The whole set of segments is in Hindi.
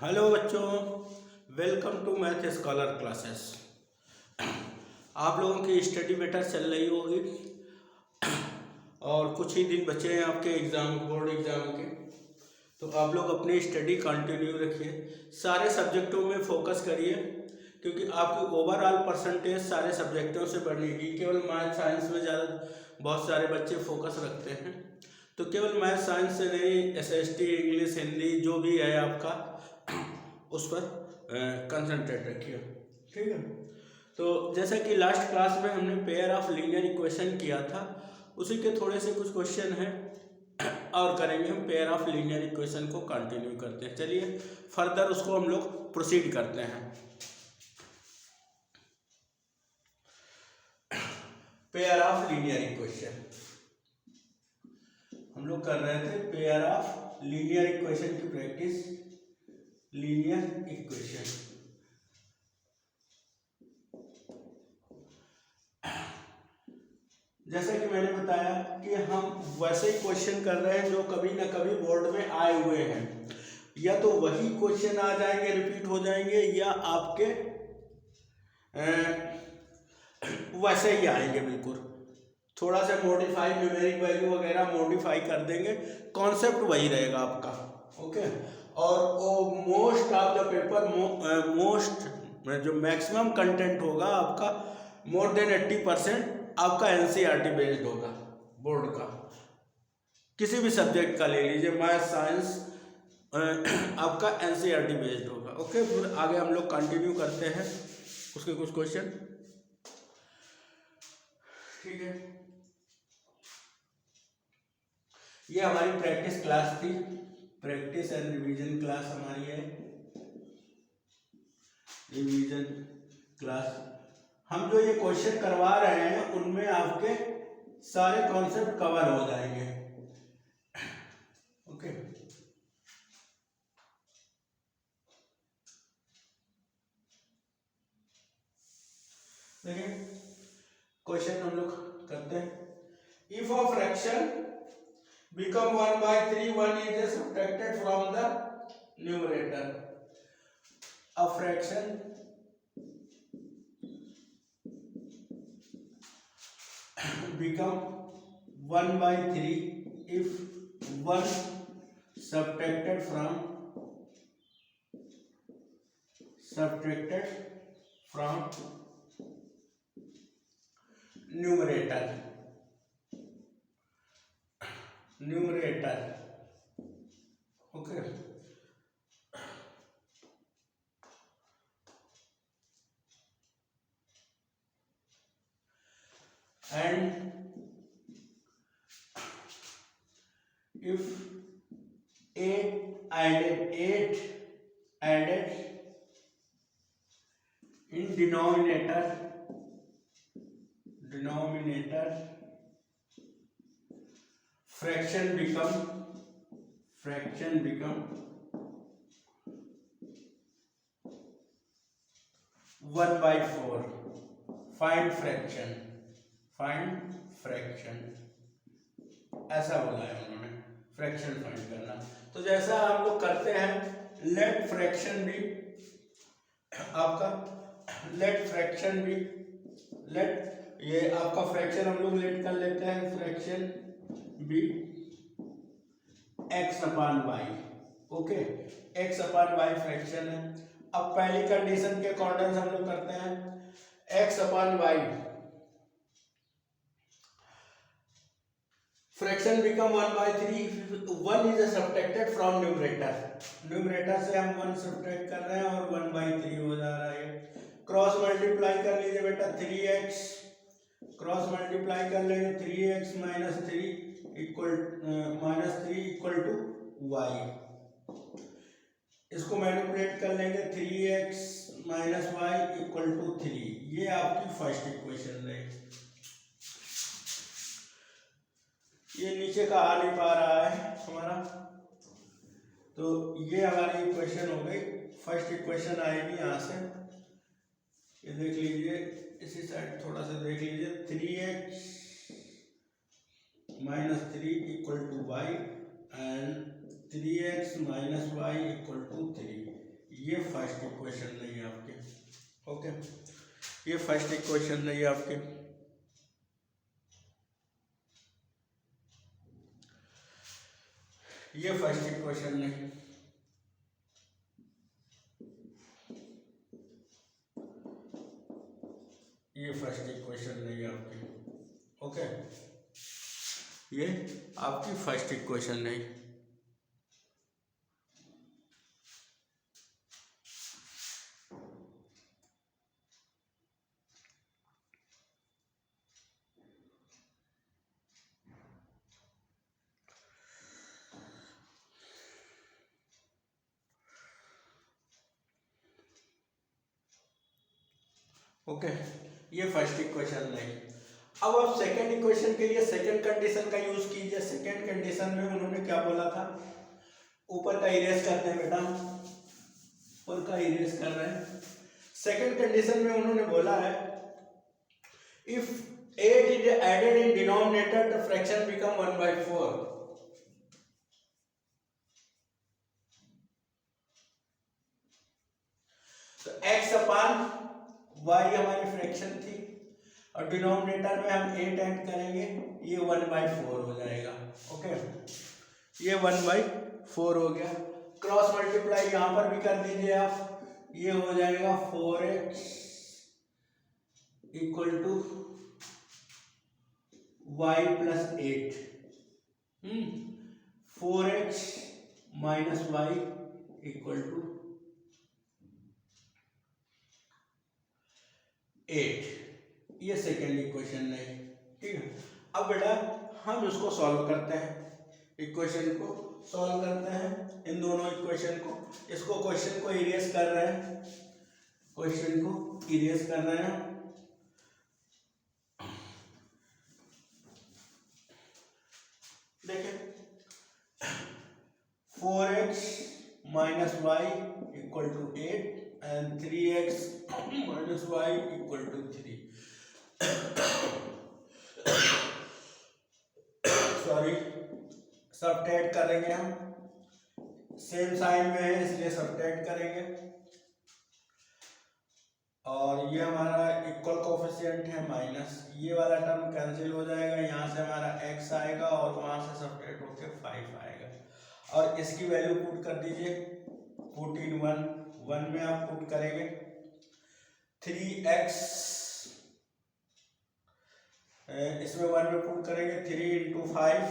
हेलो बच्चों, welcome to math scholar classes. आप लोगों की स्टडी बेटर चल रही होगी और कुछ ही दिन बचे हैं आपके एग्ज़ाम, बोर्ड एग्ज़ाम के। तो आप लोग अपनी स्टडी कंटिन्यू रखिए, सारे सब्जेक्टों में फोकस करिए क्योंकि आपकी ओवरऑल परसेंटेज सारे सब्जेक्टों से बढ़ेगी। केवल मैथ साइंस में ज़्यादा बहुत सारे बच्चे फोकस रखते हैं, तो केवल मैथ साइंस से नहीं, एसएसटी, इंग्लिश, हिंदी जो भी है आपका उस पर कंसंट्रेट रखिए, ठीक है। तो जैसा कि लास्ट क्लास में हमने पेयर ऑफ लीनियर इक्वेशन किया था, उसी के थोड़े से कुछ क्वेश्चन हैं और करेंगे हम। पेयर ऑफ लीनियर इक्वेशन को कंटिन्यू करते हैं। चलिए फर्दर उसको हम लोग प्रोसीड करते हैं। पेयर ऑफ लीनियर इक्वेशन हम लोग कर रहे थे, पेयर ऑफ लीनियर इक्वेशन की प्रैक्टिस। लीनियर इक्वेशन जैसा कि मैंने बताया कि हम वैसे ही क्वेश्चन कर रहे हैं जो कभी ना कभी बोर्ड में आए हुए हैं। या तो वही क्वेश्चन आ जाएंगे, रिपीट हो जाएंगे, या आपके वैसे ही आएंगे बिल्कुल। थोड़ा सा मॉडिफाई, न्यूमेरिक वैल्यू वगैरह मॉडिफाई कर देंगे, कॉन्सेप्ट वही रहेगा आपका, ओके। और वो most of the paper, most जो मैक्सिमम कंटेंट होगा आपका, मोर देन 80% आपका एनसीईआरटी बेस्ड होगा। बोर्ड का किसी भी सब्जेक्ट का ले लीजिए, मैथ साइंस, आपका एनसीईआरटी बेस्ड होगा, ओके। फिर आगे हम लोग कंटिन्यू करते हैं उसके कुछ क्वेश्चन, ठीक है। ये हमारी प्रैक्टिस क्लास थी, प्रैक्टिस एंड रिवीजन क्लास हमारी है, रिवीजन क्लास। हम जो ये क्वेश्चन करवा रहे हैं उनमें आपके सारे कॉन्सेप्ट कवर हो जाएंगे, ओके। देखिए क्वेश्चन हम लोग करते हैं। If a fraction become 1/3, 1 is subtracted from the numerator. A fraction become 1/3 if 1 subtracted from numerator, okay. And if 8 added in denominator fraction become 1/4. Find fraction ऐसा बोला है उन्होंने, फ्रैक्शन फाइंड करना। तो जैसा हम लोग करते हैं, लेट फ्रैक्शन भी आपका, ये आपका फ्रैक्शन हम लोग लेट कर लेते हैं, fraction B x/y, okay. x/y fraction है। अब पहली कंडीशन के अकॉर्डिंग हम लोग करते हैं, x/y fraction become 1/3, 1 is subtracted from numerator से हम 1 सब्ट्रैक्ट कर रहे हैं और 1/3 हो जा रहा है। क्रॉस मल्टीप्लाई कर लीजिए बेटा, 3x क्रॉस मल्टीप्लाई कर लेंगे, 3x - 3 इक्वल टू y। इसको मैनिपुलेट कर लेंगे, 3x - y इक्वल टू 3। ये आपकी फर्स्ट इक्वेशन रहेगी। ये नीचे का आ नहीं पा रहा है हमारा, तो ये हमारी इक्वेशन हो गई। फर्स्ट इक्वेशन आएगी यहाँ से, ये देख लीजिए, इसी साइड थोड़ा सा देख लीजिए, 3x - 3 equal to y and 3x - y equal to 3। ये फर्स्ट इक्वेशन नहीं है आपके, ओके, ये फर्स्ट इक्वेशन नहीं है आपके। ये फर्स्ट इक्वेशन नहीं, ये फर्स्ट इक्वेशन नहीं है आपकी, ओके, ये आपकी फर्स्ट इक्वेशन नहीं। ओके, ये फर्स्ट इक्वेशन नहीं। अब आप सेकंड इक्वेशन के लिए सेकंड कंडीशन का यूज कीजिए। सेकंड कंडीशन में उन्होंने क्या बोला था, ऊपर का इरेज करते हैं बेटा, ऊपर का इरेज कर रहे हैं। सेकंड कंडीशन में उन्होंने बोला है if 8 is added in denominator the fraction become 1/4। तो x अपान y हमारी फ्रैक्शन थी और डिनोमिनेटर में हम 8 ऐड करेंगे, ये 1/4 हो जाएगा, ओके, ये 1/4 हो गया। क्रॉस मल्टीप्लाई यहाँ पर भी कर दीजिए आप, ये हो जाएगा 4x equal to y plus 8, 4x minus y equal to 8। ये सेकेंड इक्वेशन नहीं, ठीक है। अब बेटा हम इसको सॉल्व करते हैं, इक्वेशन को सॉल्व करते हैं, इन दोनों इक्वेशन को, इसको क्वेश्चन को इरेज कर रहे हैं, क्वेश्चन को इरेज कर रहे हैं। देखिए 4x minus y equal to 8 and 3x minus y equal to 3। Sorry, subtract करेंगे हम, सेम साइन में है इसलिए सबट्रैक्ट करेंगे, और ये हमारा इक्वल कोफिशिएंट है माइनस, ये वाला टर्म कैंसिल हो जाएगा, यहाँ से हमारा x आएगा और वहां से सबट्रैक्ट होके 5 आएगा, और इसकी वैल्यू पुट कर दीजिए, पुट इन 1 में आप पुट करेंगे 3x, इसमें 1 में पुट करेंगे 3 × 5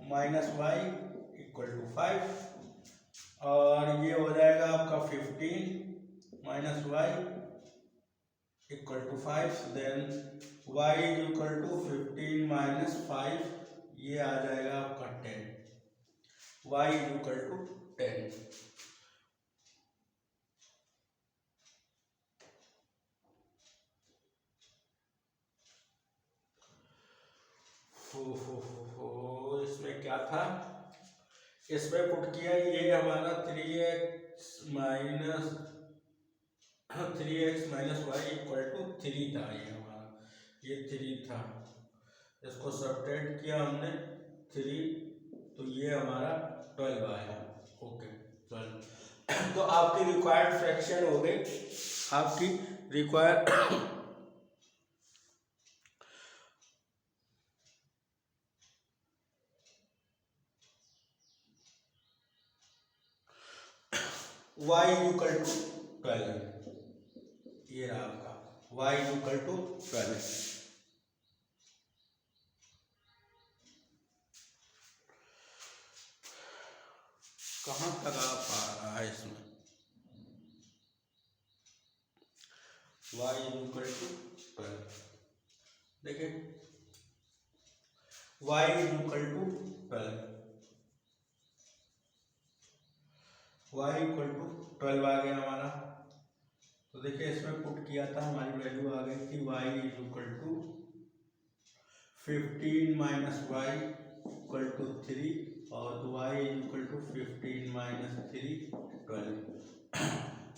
माइनस वाई इक्वल टू 5, और ये हो जाएगा आपका 15 minus y equal to 5, then y is equal to 15 minus 5, ये आ जाएगा आपका 10, y इज इक्वल टू 10। इसमें क्या था, इसमें पुट किया, ये हमारा 3x minus y equal to 3 था, ये हमारा, ये 3 था, इसको सबट्रैक्ट किया हमने 3, तो ये हमारा 12 आया, ओके 12। तो आपकी रिक्वायर्ड फ्रैक्शन हो गई, आपकी रिक्वायर्ड y इक्वल टू 12, ये रहा आपका y इक्वल टू 12। कहाँ तक आ पा रहा है इसमें, y इक्वल टू 12, देखिए y equal to 12, y equal to 12 आ गया हमारा। तो देखिए इसमें पुट किया था, हमारी वैल्यू आ गई थी y equal to 15 minus y equal to 3, और y equal to 15 minus 3 12।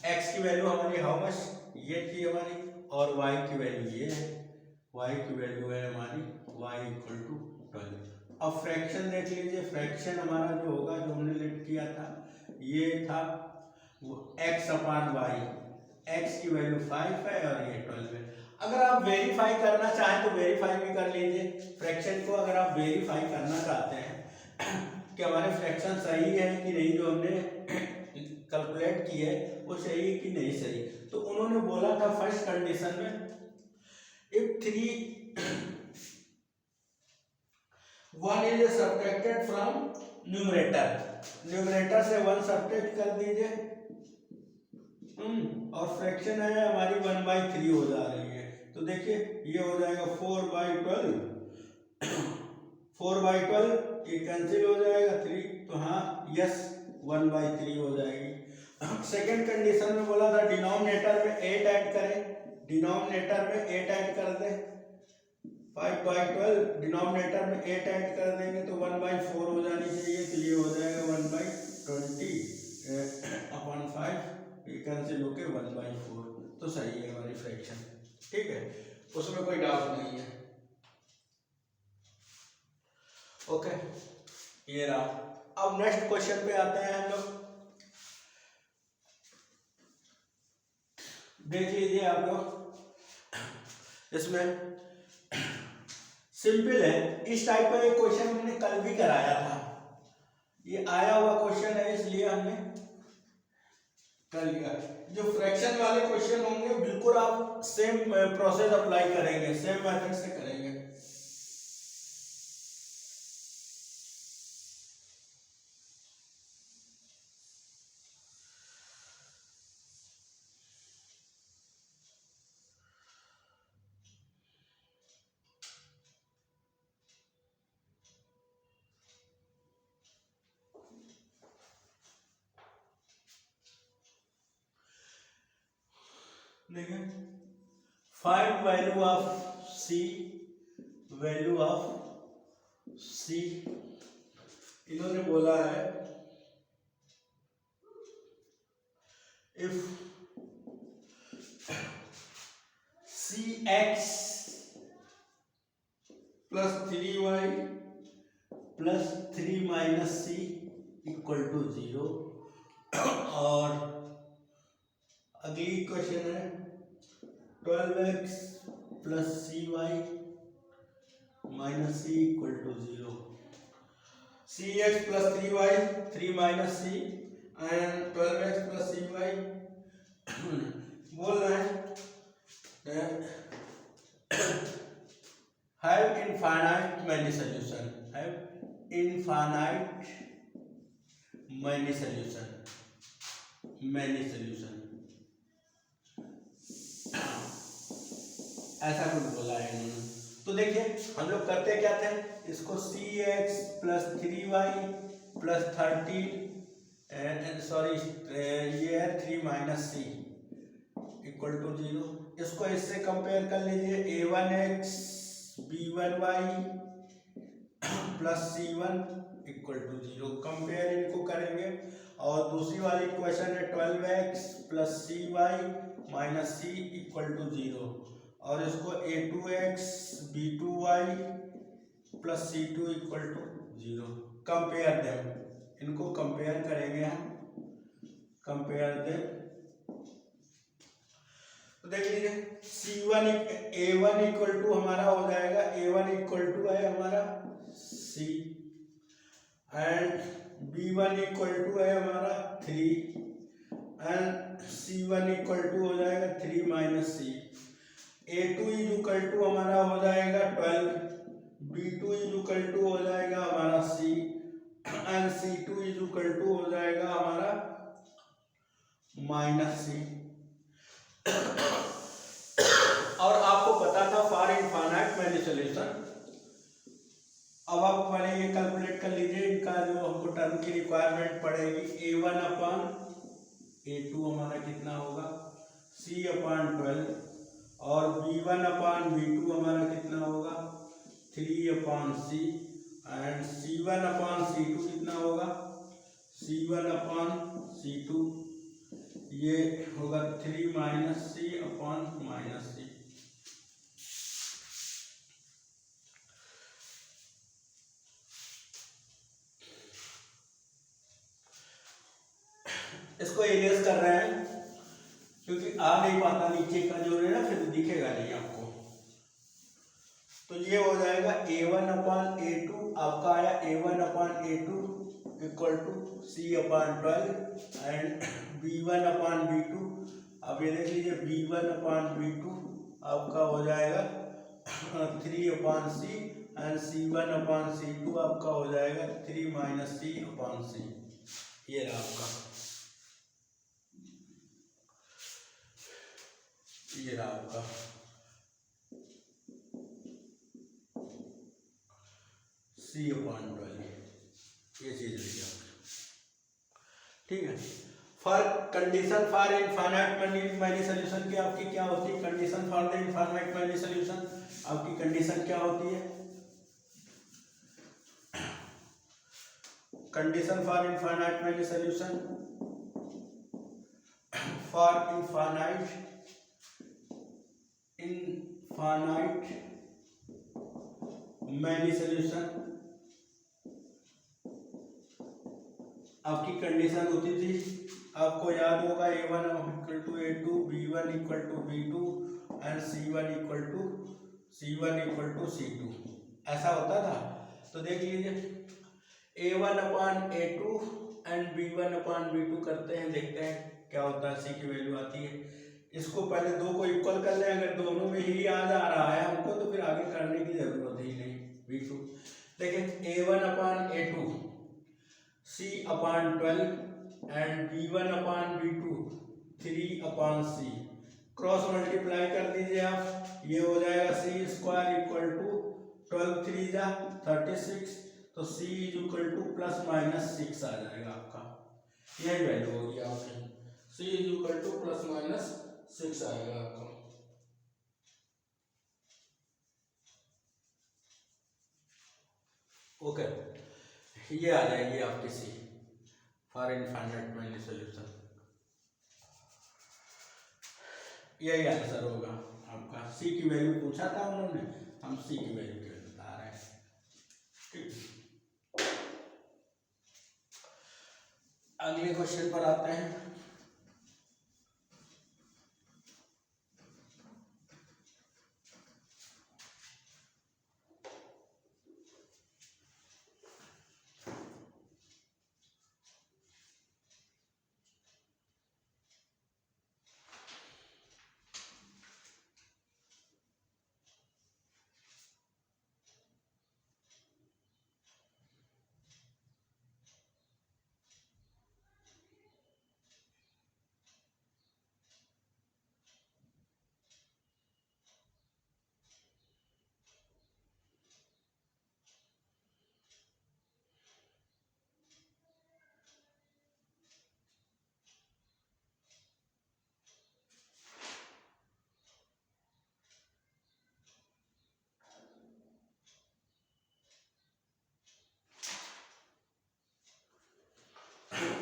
x की वैल्यू हमारी हाउ मच, ये थी हमारी, और y की वैल्यू ये है, y की वैल्यू है हमारी y इक्वल टू 12। अब फ्रैक्शन देख लीजिए, फ्रैक्शन हमारा जो होगा, जो हमने लिख किया था, ये था वो x अपान वाई, x की वैल्यू 5 है और ये 12 है। अगर आप वेरीफाई करना चाहें तो वेरीफाई भी कर लीजिए फ्रैक्शन को। अगर आप वेरीफाई करना चाहते हैं कि हमारे फ्रैक्शन सही है कि नहीं, जो हमने कैलकुलेट की है वो सही है कि नहीं सही, तो उन्होंने बोला था फर्स्ट कंडीशन में if 1 is subtracted from numerator, numerator से 1 सब्ट्रैक्ट कर दीजिए, और फ्रैक्शन है हमारी 1/3 हो जा रही है, तो देखिए ये हो जाएगा 4/12, 4/12 ये कैंसिल हो जाएगा 3, तो हाँ यस 1/3 हो जाएगी। सेकंड कंडीशन में बोला था डिनोमिनेटर में 8 ऐड करें, डिनोमिनेटर में 8 ऐड कर दें, 5/12 डिनोमिनेटर में 8 ऐड कर देंगे तो 1/4 हो जानी चाहिए, तो ये हो जाएगा 1/20/5, ये कैंसिल होके 1/4, तो सही है हमारी फ्रैक्शन। ठीक है, उसमें कोई डाउट नहीं है। ओके, ये रहा। अब नेक्स्ट क्वेश्चन पे आते हैं हम लोग। देख लीजिए आप लोग, इसमें सिंपल है, इस टाइप का एक क्वेश्चन हमने कल भी कराया था, ये आया हुआ क्वेश्चन है इसलिए हमने कर लिया। जो फ्रैक्शन वाले क्वेश्चन होंगे बिल्कुल आप सेम प्रोसेस अप्लाई करेंगे, सेम मेथड से करेंगे। देखिए, find value of C, value of C, इन्होंने बोला है if cx plus 3y plus 3 minus C equal to 0, और अगली क्वेश्चन है 12x plus cy minus C equal to 0, cx plus 3y 3 minus C and 12x plus cy बोल रहे हैं have infinite many solution, have infinite many solution, many solution, ऐसा कुछ बोला है इन्होंने। तो देखिए हम लोग करते क्या थे, इसको cx plus 3y plus 13 sorry ये है 3 माइनस सी इक्वल टू 0, इसको इससे कंपेयर कर लीजिए, a1x b1y plus c1 equal to 0, compare इनको करेंगे। और दूसरी वाली क्वेश्चन है 12x plus cy minus C equal to 0, और इसको a2x b2y plus c2 equal to 0, compare them, इनको कंपेयर करेंगे हम, कंपेयर देम। तो देख लीजिए C1 A1 इक्वल टू हमारा हो जाएगा, A1 इक्वल टू है हमारा C and B1 equal to है हमारा 3 एंड C1 इक्वल टू हो जाएगा 3 minus c, A2 is equal to हमारा हो जाएगा 12, B2 इज इक्वल टू हो जाएगा हमारा C and C2 is equal to हो जाएगा हमारा माइनस सी। और आपको पता था फॉर इनफाइनाइट मैनी सॉल्यूशन। अब आप पहले ये कैलकुलेट कर लीजिए, इनका जो हमको टर्म की रिक्वायरमेंट पड़ेगी, a1 अपान a2 हमारा कितना होगा c अपान 12, और b1 अपान b2 हमारा कितना होगा 3 अपान c, and c1 upon c2 कितना होगा c1 अपान c2, ये होगा 3 माइनस सी अपॉन माइनस सी। इसको इरेज कर रहे हैं क्योंकि आ नहीं पाता नीचे का जो है ना, फिर दिखेगा नहीं आपको। तो ये हो जाएगा A1/A2 आपका आया A1/A2 equal to C/12 and B1/B2। अब ये देख लीजिए B1/B2 आपका हो जाएगा 3/C एंड C1/C2 आपका हो जाएगा 3 - C/C। ये रहा आपका, ये रहा आपका C/12, ये चीज रही आपकी, ठीक है। For condition for infinite many solution की आपकी क्या होती है? Condition for the infinite many solution आपकी कंडीशन क्या होती है? Condition for infinite many solution, for infinite many solution आपकी कंडीशन होती थी, आपको याद होगा A1 = A2, B1 = B2 and C1 = C2, ऐसा होता था। तो देख लीजिए A1/A2 एंड B1/B2 करते हैं, देखते हैं क्या होता है, C की वैल्यू आती है। इसको पहले दो को इक्वल कर लें, अगर दोनों में ही आ जा रहा है हमको तो फिर आगे करने की जरूरत ही नहीं। B2 देखिए A1/A2 C/12 and B1/B2 3/C, cross multiply कर दीजिए आप, ये हो जाएगा C² = 12 3 जा 36, तो C = ±6 आ जाएगा आपका, यही वैल्यू होगी आपकी, C = ±6 आएगा आपका। ओके, ये आ जाएगी आपकी C for infinite many solution, यही आंसर होगा आपका। C की वैल्यू पूछा था उन्होंने, हम C की वैल्यू के बता रहे हैं, ठीक। अगले क्वेश्चन पर आते हैं।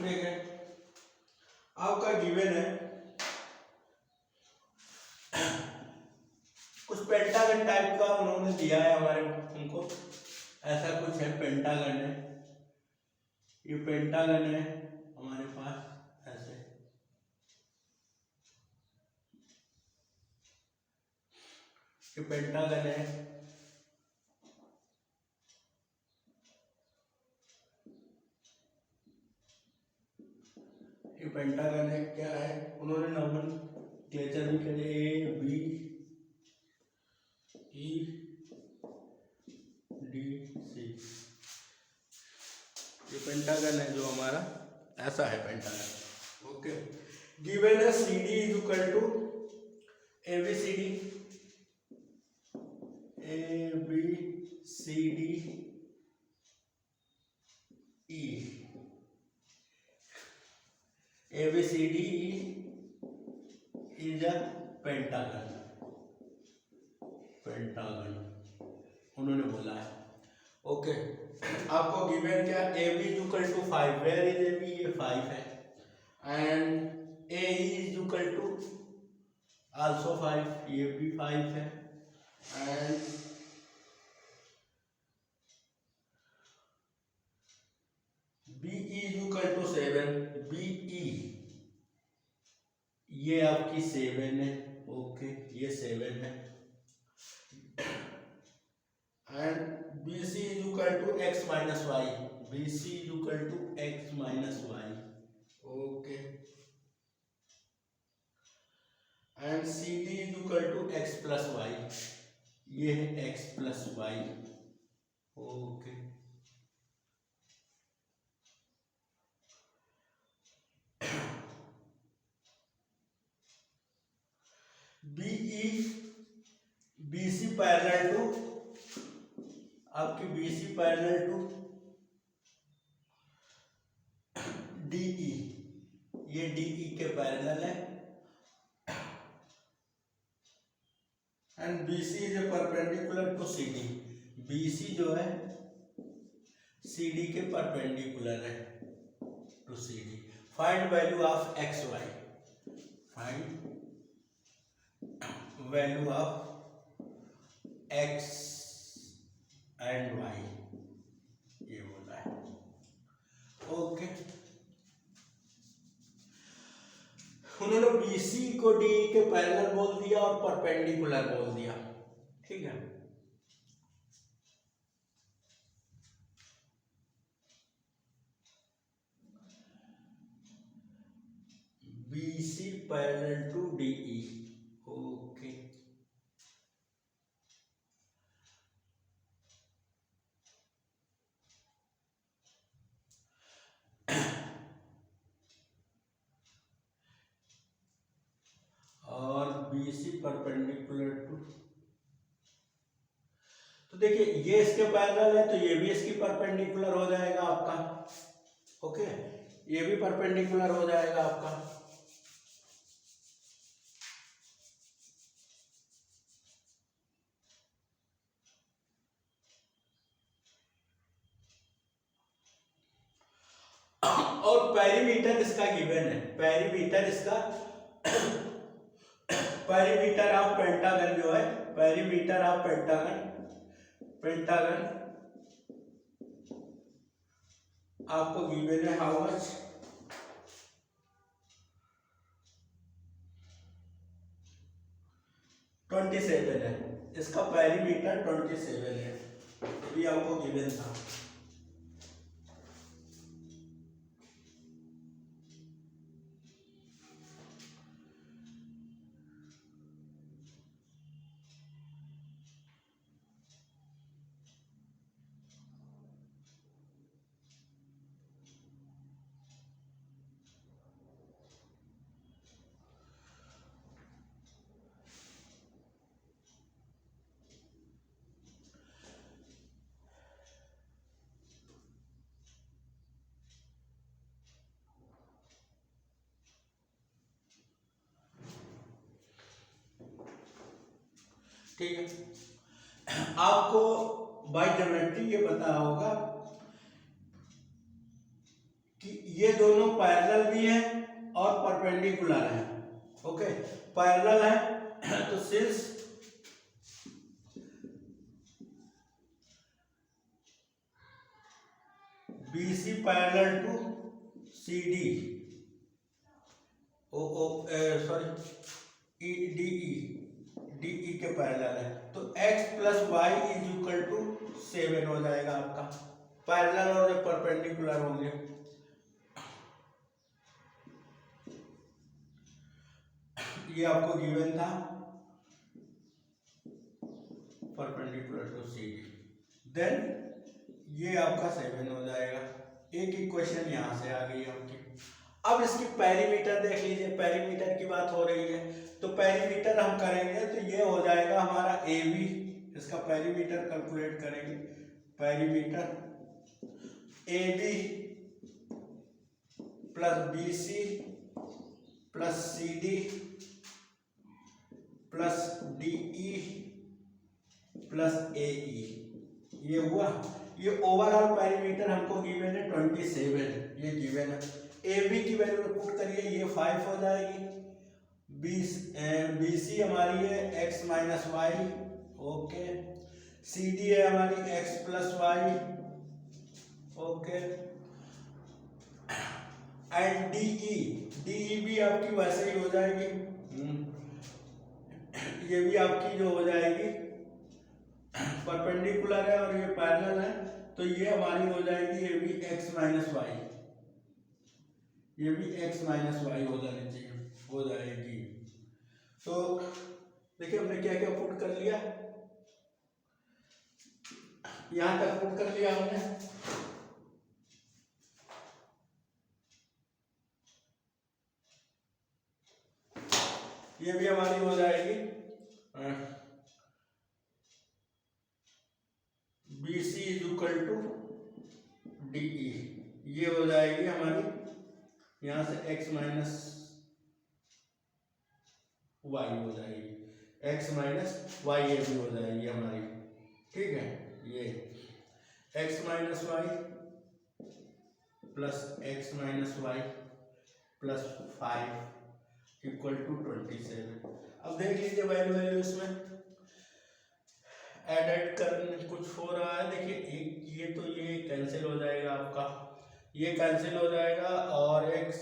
देखें आपका गिवन है कुछ पेंटागन टाइप का उन्होंने दिया है हमारे हमको, ऐसा कुछ है, पेंटागन है, ये पेंटागन है हमारे पास, ऐसे ये पेंटागन है, ये पेंटागन है, क्या है उन्होंने नॉर्मल क्लेचर भी करे ABEDC, ये पेंटागन है जो हमारा, ऐसा है पेंटागन। ओके, गिवन है CD = ABCDE is a pentagon उन्होंने बोला है। ओके, आपको गिवन क्या, AB = 5, वेयर इज AB, ये 5 है, एंड AE = also 5, ये भी 5 है, एंड BE = 7, BE ये आपकी 7 है, ओके, ये 7 है, and B C is equal to X minus Y, B C is equal to X minus Y, okay, and C D is equal to X plus Y, ये है X plus Y, okay, B C parallel to आपकी B C parallel to D E, ये डीई के पैरेलल है, and B C is a perpendicular to C D, B C जो है सी डी के परपेंडिकुलर है to C D. Find value of x y, find value of x and y, ये बोला है, ओके। उन्होंने बीसी को डी के पैरेलल बोल दिया और परपेंडिकुलर बोल दिया, ठीक है। BC parallel to DE, okay, और बीसी परपेंडिकुलर टू, तो देखिए ये इसके पैरेलल है तो ये भी इसकी परपेंडिकुलर हो जाएगा आपका, ओके, ये भी परपेंडिकुलर हो जाएगा आपका, और पेरीमीटर इसका गिवन है, पेरीमीटर इसका पेरीमीटर ऑफ पेंटागन जो है, पेरीमीटर ऑफ पेंटागन, पेंटागन आपको गिवन है हाउ मच, 27 है, इसका पेरीमीटर 27 है, ये आपको गिवन था। ठीक है, आपको बाय ज्योमेट्री ये पता होगा कि ये दोनों पैरेलल भी हैं और परपेंडिकुलर हैं, ओके, पैरेलल है तो since BC parallel to CD, DE के पैरेलल है तो x plus y is equal to 7 हो जाएगा आपका, पैरेलल और परपेंडिकुलर होंगे, ये आपको गिवन था परपेंडिकुलर टू CD, देन ये आपका 7 हो जाएगा, एक इक्वेशन यहां से आ गई आपकी। अब इसकी पेरीमीटर देख लीजिए, पेरीमीटर की बात हो रही है तो पेरीमीटर हम करेंगे तो ये हो जाएगा हमारा AB, इसका पेरीमीटर कैलकुलेट करेंगे, perimeter AB plus BC plus CD plus DE plus AE, ये हुआ, ये ओवरऑल पेरीमीटर हमको गिवन है 27, ये गिवन है। AB की वैल्यू पुट करिए, ये 5 हो जाएगी, BC हमारी है x minus Y, okay, CD है हमारी x plus Y, okay, and DE भी आपकी वैसे ही हो जाएगी। ये भी आपकी जो हो जाएगी परपेंडिकुलर है और ये पैरेलल है, तो ये हमारी हो जाएगी, ये भी x माइनस वाई, ये भी x माइनस वाई हो जानी चाहिए, हो जाएगी। तो देखिए हमने क्या क्या पुट कर लिया, यहां तक पुट कर लिया हमने। ये भी हमारी हो जाएगी B C is equal to D E, ये हो जाएगी हमारी, यहां से x माइनस वाई हो जाएगी, x माइनस वाई ये भी हो जाएगी हमारी, ठीक है। ये x minus y plus x minus y plus 5 equal to 27। अब देख लीजिए वैल्यू इसमें ऐड करने कुछ हो रहा है, देखिए एक ये तो ये कैंसिल हो जाएगा आपका, ये कैंसिल हो जाएगा और x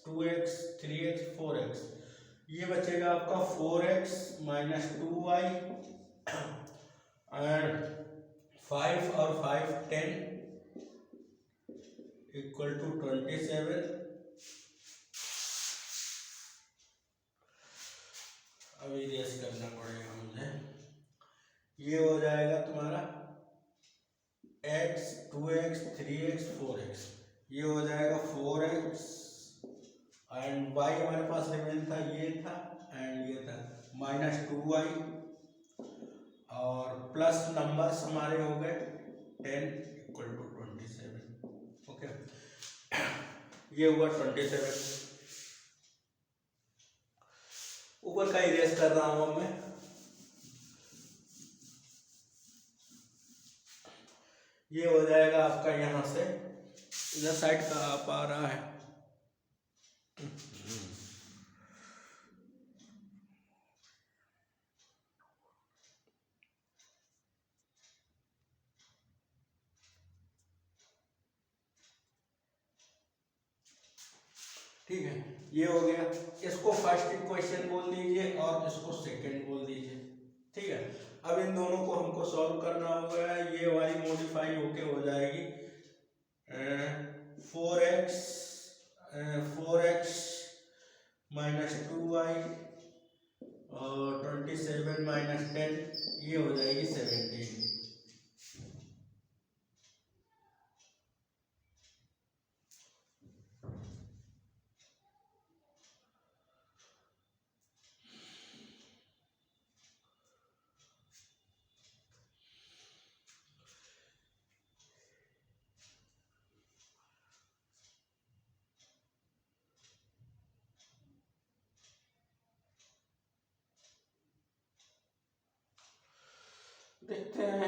2x 3x 4x, ये बचेगा आपका 4x माइनस 2y एंड 5 और 5 10 इक्वल टू 27। अभी रेस करना पड़ेगा मुझे, ये हो जाएगा तुम्हारा x 2x 3x 4x, ये हो जाएगा 4x एंड y हमारे पास रिमेन था, ये था एंड ये था माइनस 2y और प्लस नंबर्स हमारे हो गए 10 इक्वल टू 27। ओके, ये हुआ 27। ऊपर का इरेज कर रहा हूं मैं, ये हो जाएगा आपका यहां से इधर साइड का आप आ रहा है, ठीक है। ये हो गया, इसको फर्स्ट इक्वेशन बोल दीजिए और इसको सेकंड बोल दीजिए, ठीक है। अब इन दोनों को हमको सॉल्व करना होगा, ये वाली मॉडिफाई होके हो जाएगी 4x माइनस 2y और 27 माइनस 10, ये हो जाएगी 17। देखते हैं,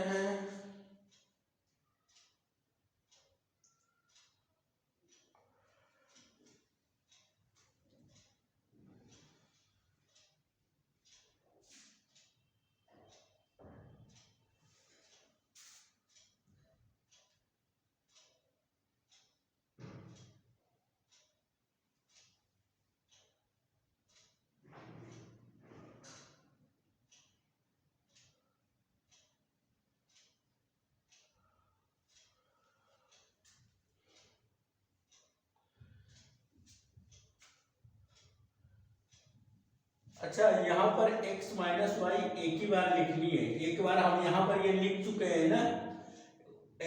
अच्छा यहाँ पर x माइनस वाई एक ही बार लिखनी है, एक बार हम यहाँ पर ये लिख चुके हैं ना,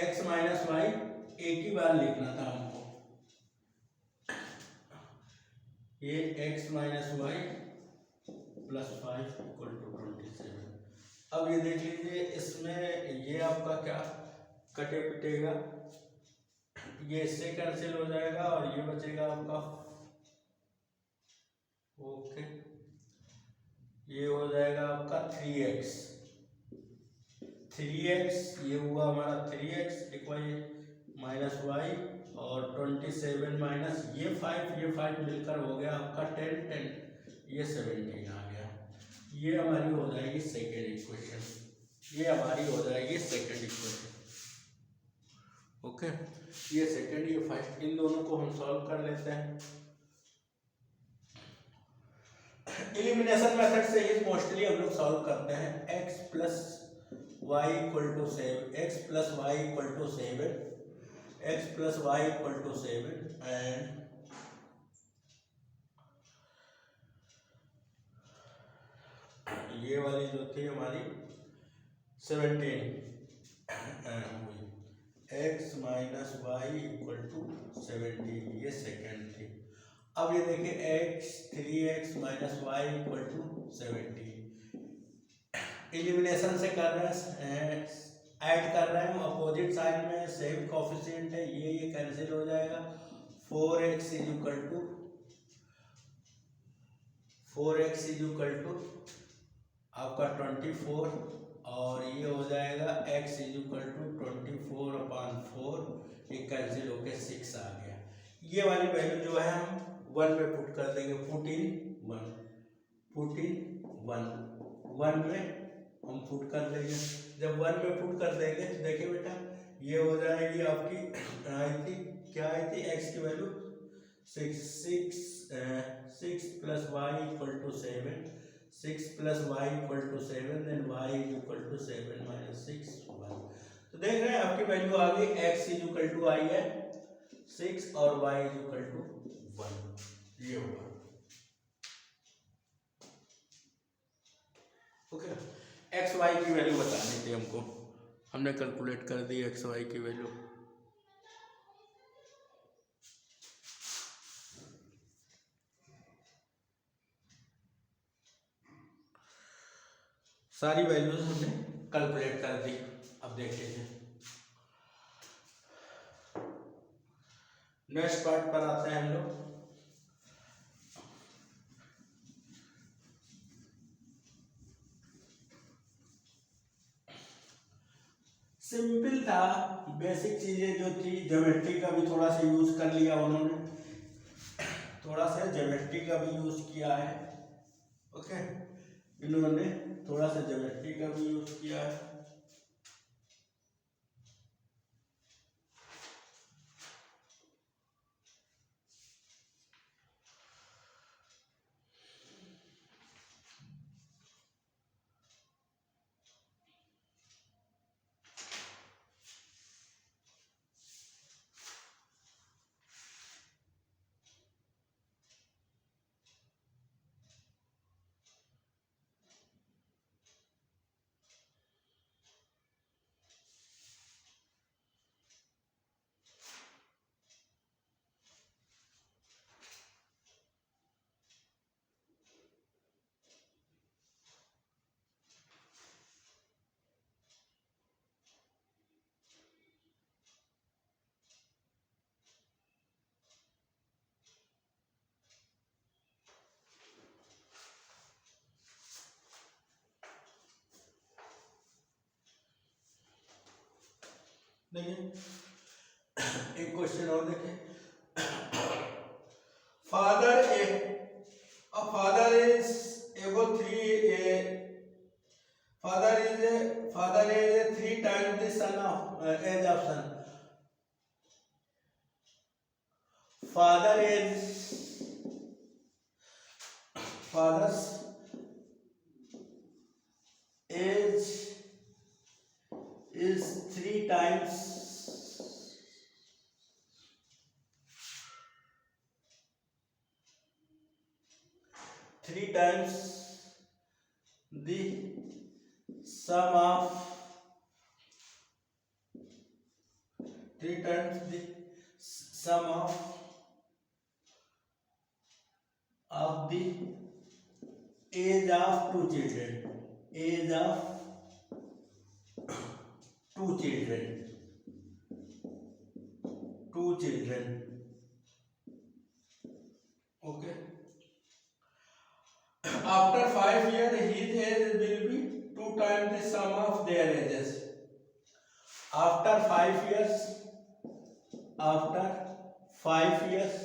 x माइनस वाई एक ही बार लिखना था हमको, ये x minus y plus 5 equal to 27। अब ये देख लीजिए इसमें ये आपका क्या कटे पिटेगा, ये इससे कैंसिल हो जाएगा और ये बचेगा आपका, ओके, ये हो जाएगा आपका 3x, ये हुआ हमारा 3x इक्वल माइनस वाई और 27 माइनस ये 5 मिलकर हो गया आपका 10, ये 17 आ गया। ये हमारी हो जाएगी सेकेंड इक्वेशन, ये हमारी हो जाएगी सेकेंड इक्वेशन। ओके, ये सेकंड ये फर्स्ट, इन दोनों को हम सॉल्व कर लेते हैं। एलिमिनेशन मेथड से ही मोस्टली हम लोग सॉल्व करते हैं। x plus y equal to 7, x plus y equal to 7, x plus y equal to 7 and ये वाली जो थी हमारी 17 x minus y equal to 17, ये सेकेंड थी। अब ये देखिए x 3x minus y equal to 17, elimination से कर रहे हैं, ऐड कर रहे हैं, अपोजिट साइड में सेम कोफिशिएंट है, ये कैंसिल हो जाएगा। 4x is equal to 4x is equal to आपका 24 और ये हो जाएगा x इज इक्वल टू 24/4, ये कैंसिल होके 6 आ गया। ये वाली वैल्यू जो है हम 1 में पुट कर देंगे, पुट इन 1 में हम पुट कर देंगे। जब 1 में पुट कर देंगे तो देखिए बेटा ये हो जाएगी आपकी आई थी, क्या आई थी, x की value 6 plus y equal to 7, 6 plus y equal to 7, then y is equal to 7 minus 6 1। तो देख रहे हैं आपकी वैल्यू आ गई, x इज इक्वल टू आई है 6 और y इज इक्वल टू 1, ये होगा। ओके, एक्स वाई की वैल्यू बतानी थी हमको, हमने कैलकुलेट कर दी एक्स वाई की वैल्यू। सारी वैल्यूज हमने कैलकुलेट कर दी। अब देखिए नेक्स्ट पार्ट पर आते हैं हम लोग। सिंपल था, बेसिक चीजें जो थी, ज्योमेट्री का भी थोड़ा सा यूज कर लिया उन्होंने, थोड़ा सा ज्योमेट्री का भी यूज किया है। ओके, इन्होंने थोड़ा सा ज्योमेट्री का भी यूज किया है। देखिए एक क्वेश्चन और देखिए, फादर इज एबो 3 times the son of age of son. Father's age is 3 times the sum of 3 times the sum of the age of two children. Okay. After 5 years, his age will be 2 times the sum of their ages. After 5 years, after 5 years,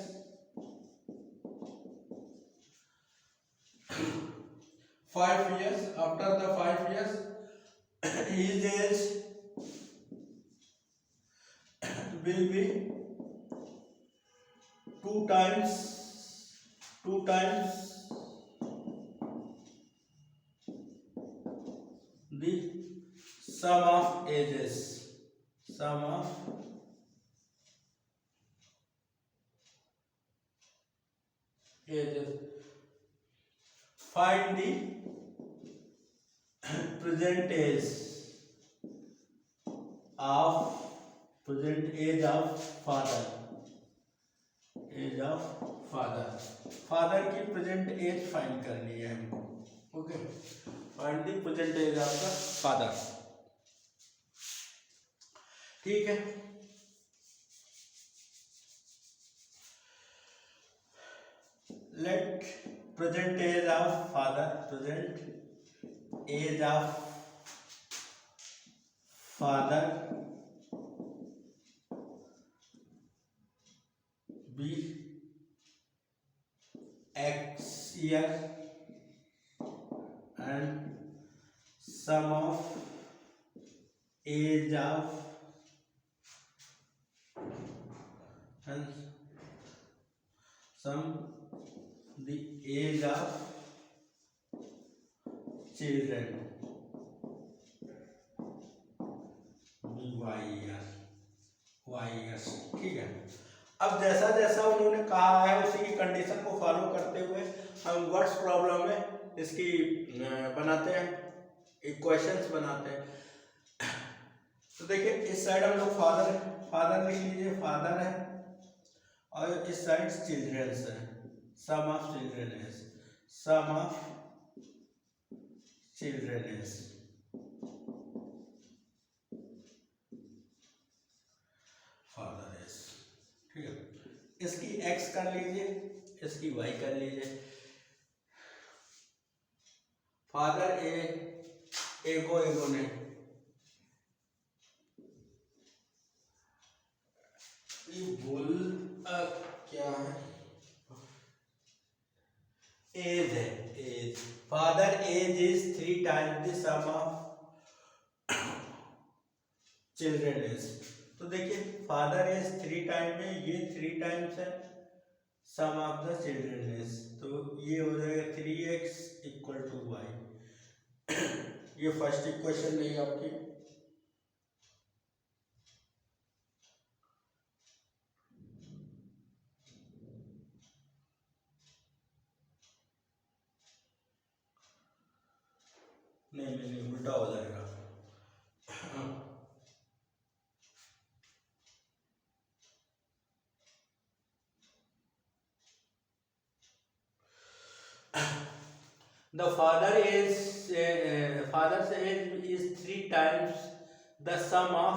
after the 5 years, his age will be 2 times the sum of ages. Sum of ages. Find the present age of father. Age of father की प्रेजेंट एज फाइंड करनी है हमको. Okay, find the present age of the father. ठीक है. Let present age of father be x year and sum of age of and sum the age of children y years. ठीक है. अब जैसा जैसा उन्होंने कहा है उसी की कंडीशन को फॉलो करते हुए हम वर्ड्स प्रॉब्लम में इसकी बनाते हैं, इक्वेशंस बनाते हैं. तो देखिए इस साइड हम लोग फादर लिख लीजिए, फादर है, और इस साइड चिल्ड्रंस है. Sum of children is father is. ठीक है. इसकी x कर लीजिए, इसकी y कर लीजिए. फादर एगो ने क्या है, एज है. Age father age is 3 times the sum of children is. तो देखिए फादर एज 3 टाइम में ये 3 टाइम्स है sum of the children as. तो ये हो जाएगा 3x इक्वल टू y. ये फर्स्ट इक्वेशन नहीं आपकी. नहीं उल्टा हो जाएगा. The father's age is 3 times the sum of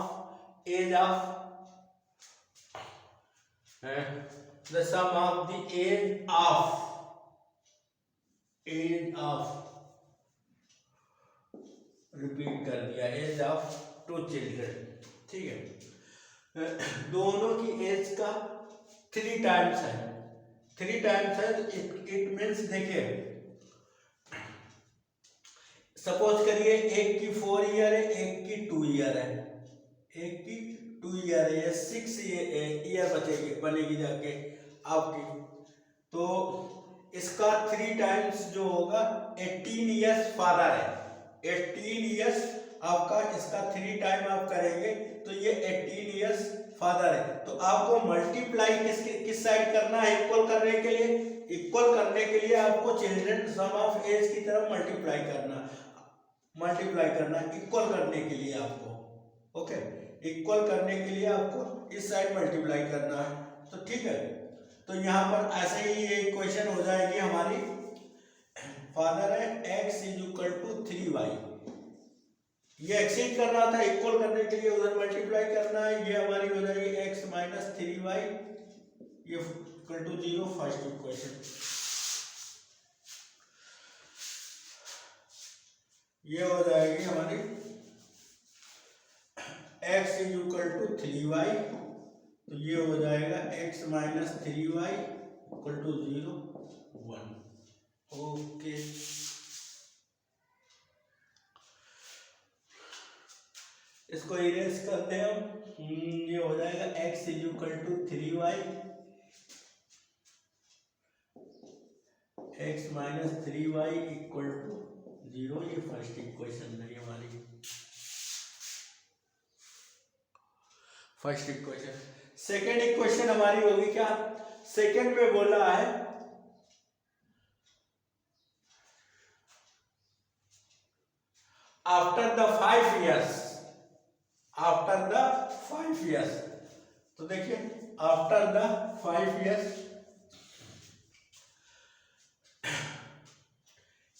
age of repeat कर दिया, एज ऑफ 2 चिल्ड्रन. ठीक है. दोनों की एज का 3 टाइम्स है. तो इट मीन्स देखिए सपोज करिए एक की 4 ईयर है, एक की 2 ईयर है. ये 6 ईयर बनेगी जाके आपकी. तो इसका 3 टाइम्स जो होगा 18 ईयर्स फादर है. 18 ईयर्स आपका, इसका 3 टाइम आप करेंगे तो ये 18 ईयर्स फादर है. तो आपको मल्टीप्लाई किस साइड करना है, इक्वल करने के लिए आपको चिल्ड्रन सम ऑफ एज की तरफ मल्टीप्लाई करना इक्वल करने के लिए आपको. ओके, इक्वल करने के लिए आपको इस साइड मल्टीप्लाई करना है. तो ठीक है. तो यहाँ पर ऐसे ही ये इक्वेशन हो जाएगी हमारी. फादर है x is equal to 3y. ये एक्सीड करना था, इक्वल करने के लिए उधर मल्टीप्लाई करना है. ये हमारी हो जाएगी x माइनस 3y, ये इक्वल टू 0. फर्स्ट इक्वेशन ये हो जाएगी हमारी x is equal to 3y. तो ये हो जाएगा x minus 3y equal to 0 1. Okay. इसको इरेज करते हैं हम। ये हो जाएगा x equal to 3y, x minus 3y equal to 0। ये फर्स्ट इक्वेशन है हमारी, फर्स्ट इक्वेशन। सेकेंड इक्वेशन हमारी होगी क्या, सेकेंड में बोला है after the 5 years, after the 5 years। तो देखिए आफ्टर द 5 years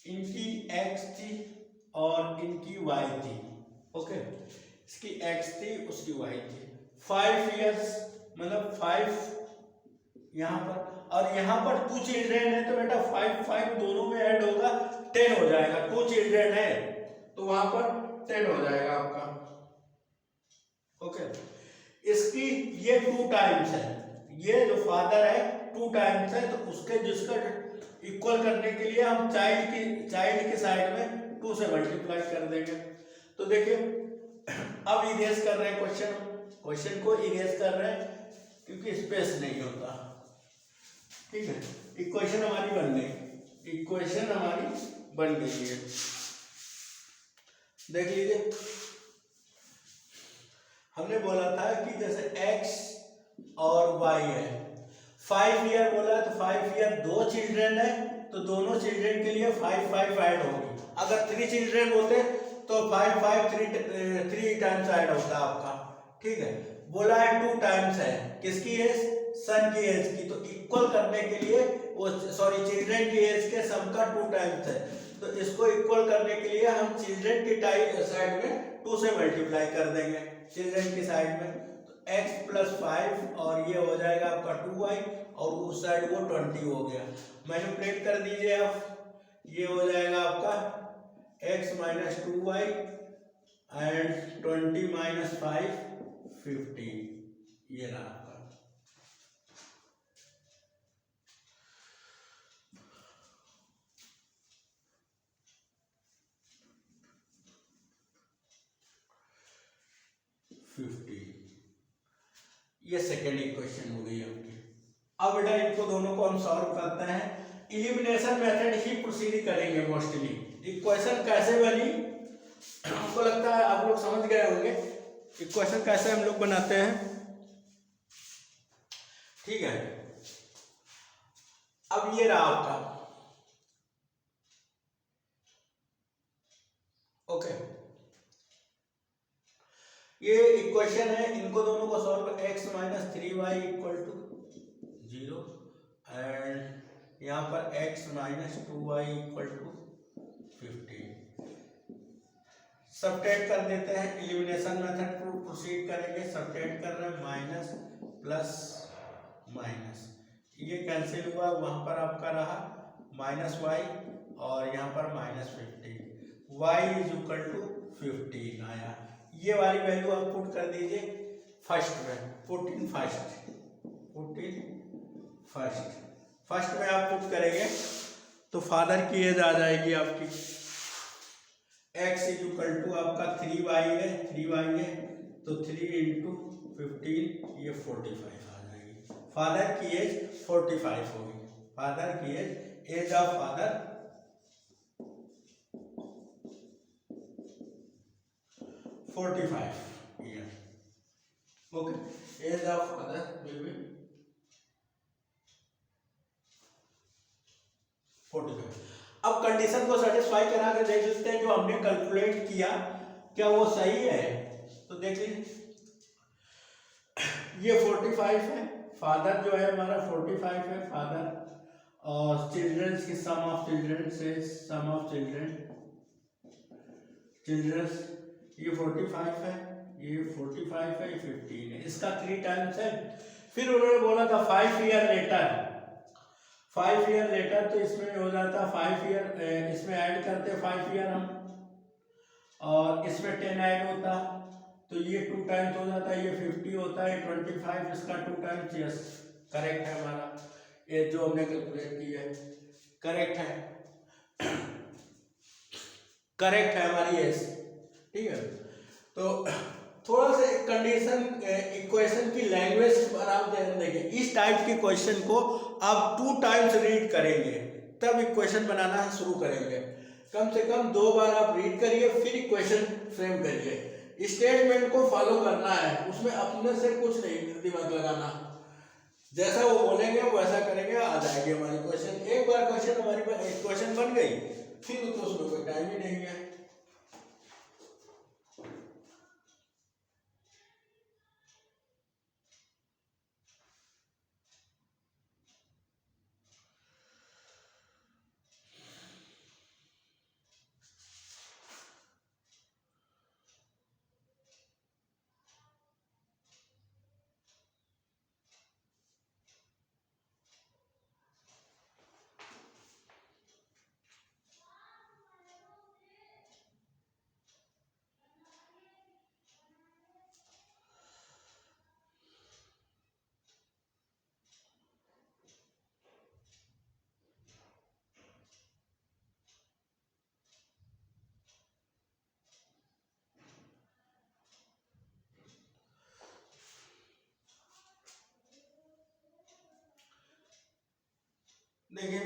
इनकी x थी और इनकी y थी। ओके, इसकी x थी उसकी y थी। 5 years मतलब 5 यहाँ पर, और यहाँ पर 2 चिल्ड्रेन है तो बेटा 5 दोनों में ऐड होगा 10 हो जाएगा। 2 चिल्ड्रेन है तो वहां पर 10 हो जाएगा आपका। ओके, इसकी ये 2 टाइम्स है, ये जो फादर है 2 टाइम्स है, तो उसके जिसका इक्वल करने के लिए हम चाइल्ड की साइड में 2 से मल्टीप्लाई कर देंगे। तो देखिए अब इरेज कर रहे हैं क्वेश्चन को इरेज कर रहे हैं क्योंकि स्पेस नहीं होता। ठीक है, इक्वेशन हमारी बन गई, इक्वेशन हमारी बन गई है। देख लीजिए, हमने बोला था कि जैसे x और y है, 5 ईयर बोला तो 5 ईयर 2 चिल्ड्रेन है तो दोनों चिल्ड्रेन के लिए 5 ऐड होगी। अगर 3 चिल्ड्रेन होते तो 5 3 टाइम्स ऐड होता आपका। ठीक है, बोला है 2 टाइम्स है, किसकी एज, सन की एज की, तो इक्वल करने के लिए वो चिल्ड्रेन की एज के सम का 2 टाइम्स है, तो इसको इक्वल करने के लिए हम चिल्ड्रेन की साइड में 2 से मल्टीप्लाई कर देंगे चिल्ड्रेन की साइड में। तो x प्लस 5 और ये हो जाएगा आपका 2y और उस साइड वो 20 हो गया। मैनिपुलेट कर दीजिए आप, ये हो जाएगा आपका x minus 2y and 20 minus 5 15, ये रहा आपका। ये सेकेंड इक्वेशन हो गई आपकी। अब बेटा इनको दोनों को हम सॉल्व करते हैं, इलिमिनेशन मेथड ही प्रोसीड करेंगे मोस्टली। इक्वेशन कैसे बनी हमको लगता है आप लोग समझ गए होंगे, इक्वेशन कैसे हम लोग बनाते हैं। ठीक है, अब ये रहा आपका। ओके, ये इक्वेशन है, इनको दोनों को solve, x minus 3y equal to 0 and यहाँ पर x minus 2y equal to 15। Subtract कर देते हैं, एलिमिनेशन मेथड प्रोसीड करेंगे। सबट्रैक्ट कर रहे हैं, माइनस प्लस माइनस, ये कैंसिल हुआ, वहां पर आपका रहा माइनस y और यहाँ पर minus 15, y is equal to 15 आया। ये वाली वैल्यू आप पुट कर दीजिए फर्स्ट में, पुट इन फर्स्ट में आप पुट करेंगे तो फादर की एज आ जाएगी आपकी, x इज इक्वल टू आपका 3y है तो 3 इंटू 15 ये 45 आ जाएगी। फादर की एज 45 होगी, फादर की age of father 45 year. Okay, age of father will be 45। अब कंडीशन को सेटिस्फाई करा के देख सकते हैं जो हमने कैलकुलेट किया क्या वो सही है। तो देखिए ये 45 है, फादर जो है हमारा 45 है फादर, और चिल्ड्रंस की सम ऑफ चिल्ड्रन से सम ऑफ चिल्ड्रंस ये 45 है, ये 45 है, ये 15 है, इसका 3 टाइम्स है। फिर उन्होंने बोला था 5 ईयर लेटर, तो इसमें हो जाता 5 ईयर, इसमें ऐड करते 5 ईयर हम, और इसमें 10 ऐड होता तो ये 2 टाइम्स हो जाता है, ये 50 होता है, 25 इसका 2 टाइम्स। यस, करेक्ट है हमारा, ये जो हमने कैलकुलेट किया है करेक्ट है, हमारी एज। ठीक है, तो थोड़ा सा कंडीशन इक्वेशन की लैंग्वेज पर आप ध्यान देंगे। इस टाइप के क्वेश्चन को आप 2 टाइम्स रीड करेंगे तब इक्वेशन बनाना शुरू करेंगे। कम से कम 2 बार आप रीड करिए फिर इक्वेशन फ्रेम करिए। स्टेटमेंट को फॉलो करना है, उसमें अपने से कुछ नहीं दिमाग लगाना, जैसा वो बोलेंगे वैसा करेंगे, आ जाएगी हमारी क्वेश्चन। एक बार क्वेश्चन हमारी क्वेश्चन बन गई फिर तो उसमें कोई टाइम ही नहीं है। देखिए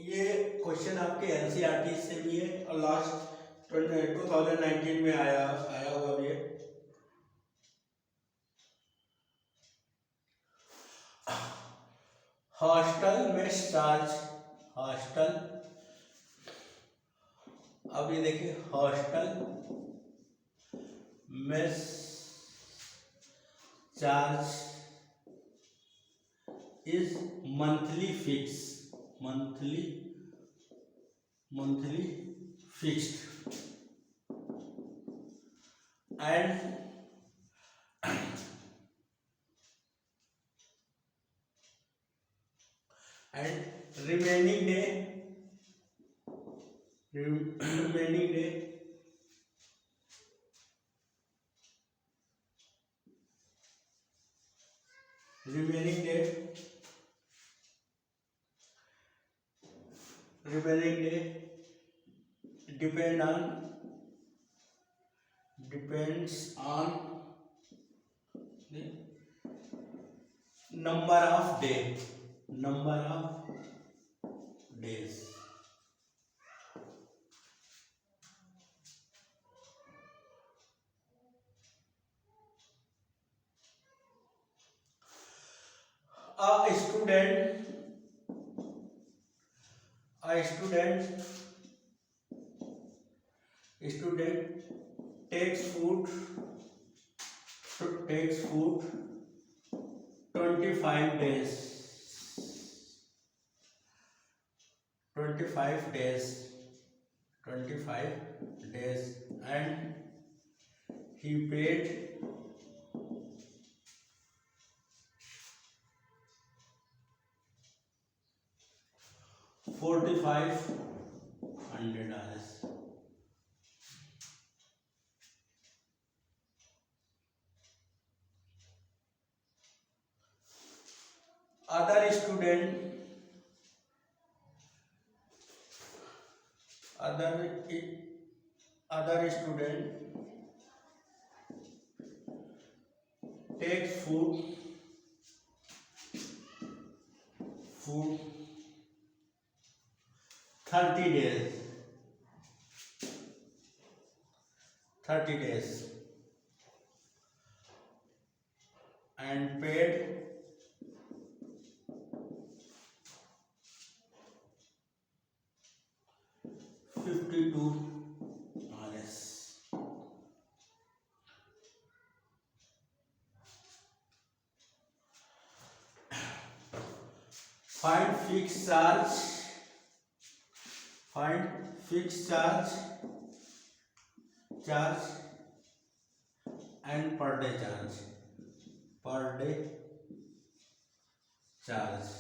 ये क्वेश्चन आपके एनसीईआरटी से भी है और लास्ट 2019 में आया हुआ भी है। हॉस्टल मेस चार्ज, हॉस्टल, अब ये देखिए hostel mess charge is monthly fix, monthly fixed and remaining day remaining day depends on the number of days. A student takes food 25 days 25 days and he paid 4,500. Other student takes food 30 days and paid 52 RS. Find fixed charge and per day charge.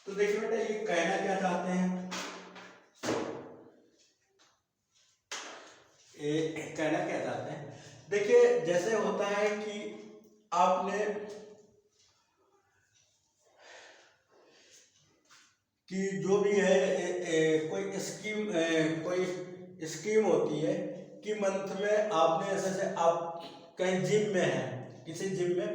तो देखिए बेटा ये कहना क्या चाहते हैं, देखिए जैसे होता है कि आपने कि जो भी है कोई स्कीम होती है कि मंथ में आपने ऐसे आप कहीं जिम में हैं, किसी जिम में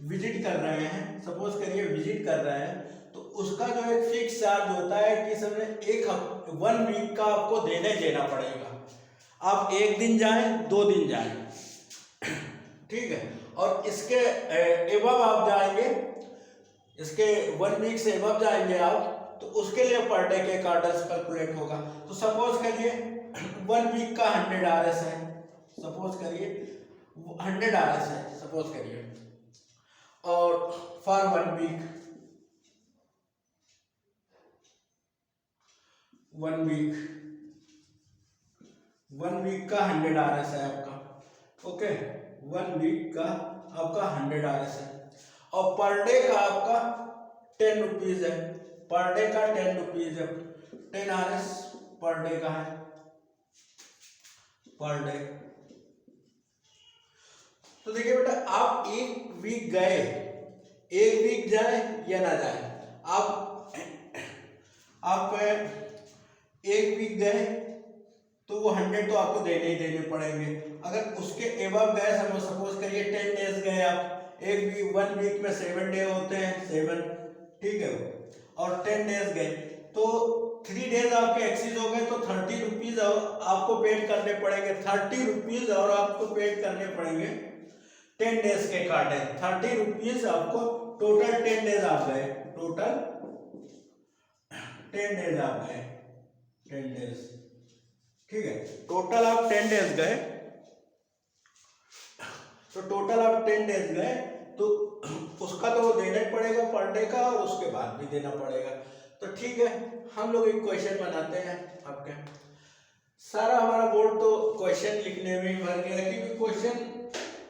विजिट कर रहे हैं, सपोज करिए विजिट कर रहे हैं, तो उसका जो एक फिक्स चार्ज होता है कि समय 1 वीक का आपको देना पड़ेगा। आप 1 दिन जाएं 2 दिन जाएं, ठीक है, और इसके एबव आप जाएंगे, इसके 1 वीक से एबव जाएंगे आप, तो उसके लिए पर डे के कार्डर्स कैलकुलेट होगा। तो सपोज करिए 1 वीक का 100 RS है, सपोज करिए 100 RS है, सपोज करिए, और फॉर 1 वीक 1 वीक का 100 RS है आपका, ओके, 1 वीक का आपका 100 RS है, और पर डे का आपका 10 रुपीज है, पर डे का 10 रुपीज है, 10 RS पर डे का है, पर डे। तो देखिए बेटा, आप 1 वीक गए, 1 वीक जाए या ना जाए, आप 1 वीक गए तो वो 100 तो आपको देने ही देने पड़ेंगे। अगर उसके एबव गए, सपोज करिए 10 डेज गए आप, 1 वीक में 7 डे होते हैं, 7, ठीक है, और 10 डेज गए तो 3 डेज आपके एक्सीज हो गए, तो 30 रुपीज आपको पेड करने पड़ेंगे, 30 रुपीज और आपको पेड करने पड़ेंगे 10 डेज के कार्ड है, 30 रुपीज आपको टोटल 10 डेज आप गए, टोटल 10 डेज आप गए, 10 डेज, ठीक है, टोटल आप 10 डेज गए, तो टोटल आप 10 डेज गए तो उसका तो देना ही पड़ेगा पर डे का, और उसके बाद भी देना पड़ेगा। तो ठीक है, हम लोग एक क्वेश्चन बनाते हैं आपके, सारा हमारा बोर्ड तो क्वेश्चन लिखने में ही भर गया, क्योंकि क्वेश्चन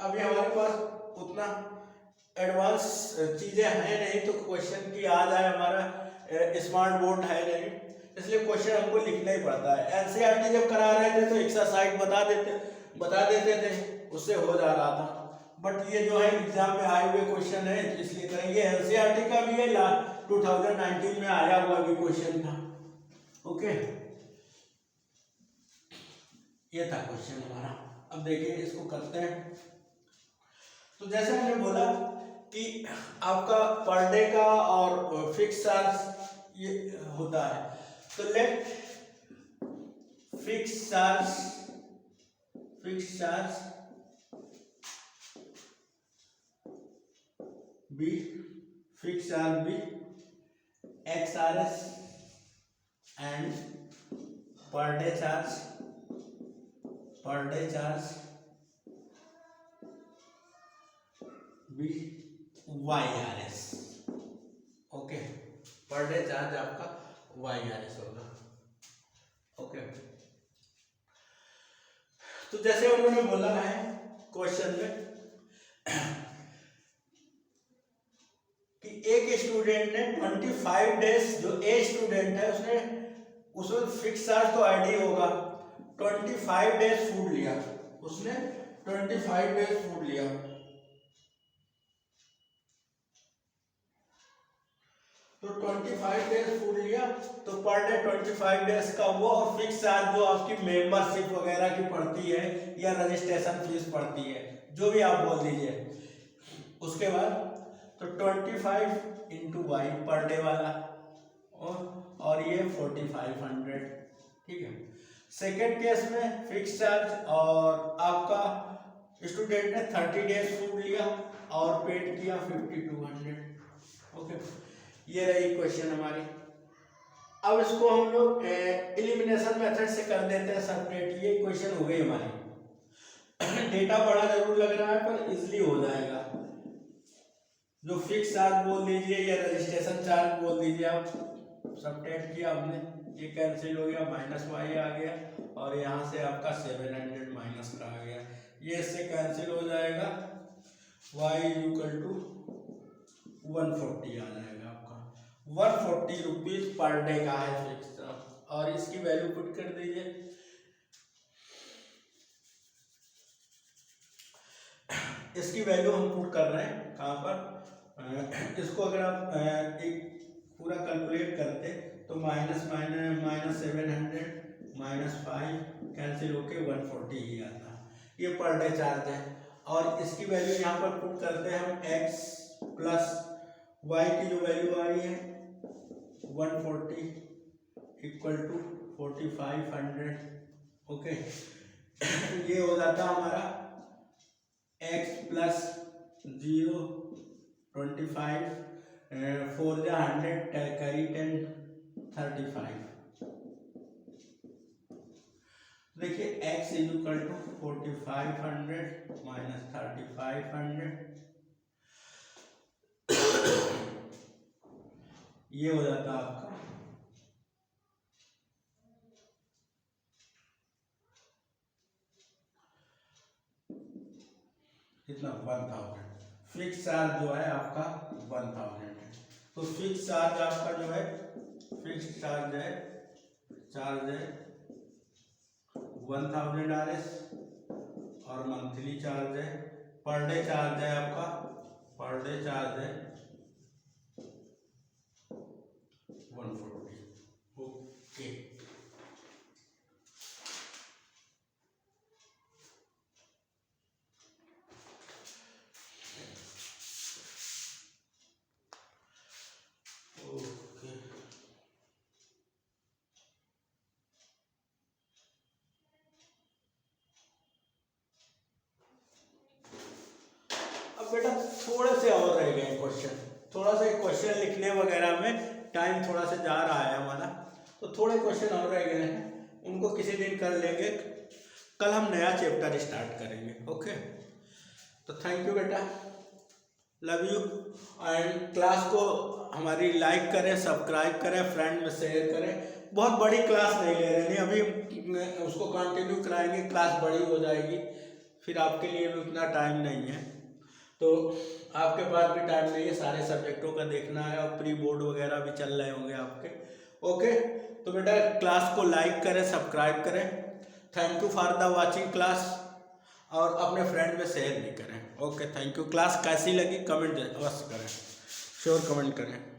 अभी हमारे पास उतना एडवांस चीजें हैं नहीं, तो क्वेश्चन की याद है, हमारा स्मार्ट बोर्ड है नहीं, इसलिए क्वेश्चन हमको लिखना ही पड़ता है। एनसीईआरटी जब करा रहे थे तो एक्सरसाइज बता देते थे, उससे हो जा रहा था, बट ये जो है एग्जाम में आए हुए क्वेश्चन है, इसलिए करेंगे। एनसीईआरटी का भी ये 2019 में आया हुआ भी क्वेश्चन था, ओके, ये था क्वेश्चन हमारा। अब देखिए इसको करते हैं। तो जैसे हमने बोला कि आपका पर डे का और फिक्स चार्ज ये होता है, तो let fix charge be XRS and per day charge be YRS, okay, per day charge आपका YRS होगा, ओके। तो जैसे उन्होंने बोला है क्वेश्चन में कि एक स्टूडेंट ने 25 डेज, जो ए स्टूडेंट है उसमें फिक्स चार्ज तो आईडी होगा, 25 डेज फूड लिया उसने, 25 डेज फूड लिया, तो 25 डेज फूड लिया, तो पर डे 25 डेज का हुआ, और फिक्स चार्ज जो आपकी मेंबरशिप वगैरह की पड़ती है या रजिस्ट्रेशन फीस पड़ती है, जो भी आप बोल दीजिए, उसके बाद तो 25 इंटू वाई पर डे वाला, और ये 4500, ठीक है। सेकेंड केस में फिक्स चार्ज, और आपका स्टूडेंट ने 30 डेज फूड लिया और पेड किया 5200, ओके। ये रही क्वेश्चन हमारी। अब इसको हम लोग एलिमिनेशन मेथड से कर देते हैं सेपरेट, ये क्वेश्चन हो गई हमारी। डेटा बड़ा जरूर लग रहा है पर इजली हो जाएगा। जो फिक्स चार्ज बोल दीजिए या रजिस्ट्रेशन चार्ज बोल दीजिए, आप सबट्रैक्ट किया हमने, ये कैंसिल हो गया, माइनस वाई आ गया, और यहाँ से आपका 700 माइनस का आ गया, ये इससे कैंसिल हो जाएगा, y इक्वल टू 140 आ जाएगा आपका, 140 रुपीज पर डे का है फिक्स चार्ज, और इसकी वैल्यू पुट कर दीजिए। इसकी वैल्यू हम पुट कर रहे हैं कहाँ पर, इसको अगर आप एक पूरा कैलकुलेट करते तो माइनस 700 -5 कैंसिल होके 140 ही आता है। ये पर डे चार्ज है और इसकी वैल्यू यहाँ पर पुट करते हैं हम x प्लस y की जो वैल्यू आ रही है 140 इक्वल टू 4500। ओके ये हो जाता हमारा x प्लस 0 25 4 जा 100 कैरी 10 35। देखिए x is equal to 4500 minus 3500, ये हो जाता आपका कितना 1000। फिक्स चार्ज जो है आपका 1000 है। तो फिक्स चार्ज आपका जो है फिक्स चार्ज है 1000 RS और मंथली चार्ज है पर डे चार्ज है आपका पर डे चार्ज है 140। ओके बेटा थोड़े से और रह गए क्वेश्चन, थोड़ा सा क्वेश्चन लिखने वगैरह में टाइम थोड़ा सा जा रहा है हमारा, तो थोड़े क्वेश्चन और रह गए हैं, उनको किसी दिन कर लेंगे। कल हम नया चैप्टर स्टार्ट करेंगे। ओके तो थैंक यू बेटा, लव यू। एंड क्लास को हमारी लाइक करें, सब्सक्राइब करें, फ्रेंड में शेयर करें। बहुत बड़ी क्लास नहीं ले रहे हैं अभी, उसको कंटिन्यू कराएंगे, क्लास बड़ी हो जाएगी, फिर आपके लिए भी उतना टाइम नहीं है, तो आपके पास भी टाइम नहीं है, सारे सब्जेक्टों का देखना है और प्री बोर्ड वगैरह भी चल रहे होंगे आपके। ओके तो बेटा क्लास को लाइक करें, सब्सक्राइब करें। Thank you for the watching class, और अपने फ्रेंड में शेयर भी करें। Okay thank you. क्लास कैसी लगी कमेंट अवश्य करें, श्योर कमेंट करें।